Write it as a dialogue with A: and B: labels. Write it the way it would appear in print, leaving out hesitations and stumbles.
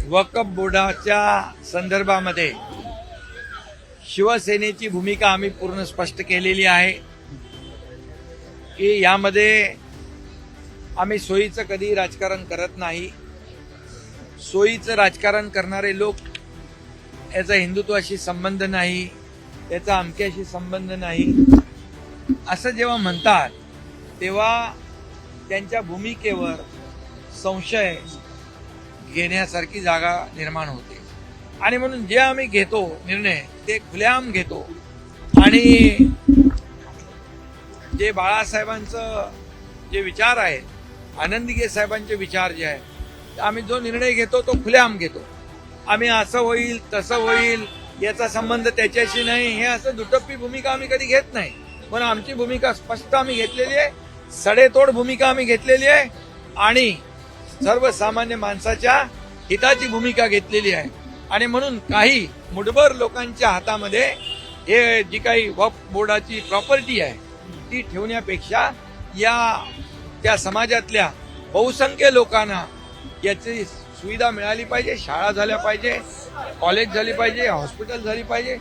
A: वक्फ बोर्डाच्या संदर्भामध्ये शिवसेनेची भूमिका आम्ही पूर्ण स्पष्ट केलेली आहे की यामध्ये आम्ही सोयीचं कधी राजकारण करत नाही. सोयीचं राजकारण करणारे लोक याचा हिंदुत्वाशी संबंध नाही, याचा अमक्याशी संबंध नाही असं जेव्हा म्हणतात तेव्हा त्यांच्या भूमिकेवर संशय घेण्यासारखी जागा निर्माण होते. आणि म्हणून जे आम्ही घेतो निर्णय ते खुलेआम घेतो. आणि जे बाळासाहेबांचं जे विचार आहेत, आनंदीगे साहेबांचे विचार जे आहेत, आम्ही जो निर्णय घेतो तो खुलेआम घेतो. आम्ही असं होईल तसं होईल याचा संबंध त्याच्याशी नाही, हे असं दुटप्पी भूमिका आम्ही कधी घेत नाही. पण आमची भूमिका स्पष्ट आम्ही घेतलेली आहे, सडेतोड भूमिका आम्ही घेतलेली आहे आणि सर्वसामान्य माणसाच्या हिताची भूमिका घेतलेली आहे. आणि म्हणून काही मुठभर लोकांच्या हातामध्ये हे जी काही वक्फ बोर्डाची प्रॉपर्टी आहे ती ठेवण्यापेक्षा त्या समाजातल्या बहुसंख्य लोकांना याची सुविधा मिळाली पाहिजे. शाळा झाल्या पाहिजे, कॉलेज झाली पाहिजे, हॉस्पिटल झाली पाहिजे,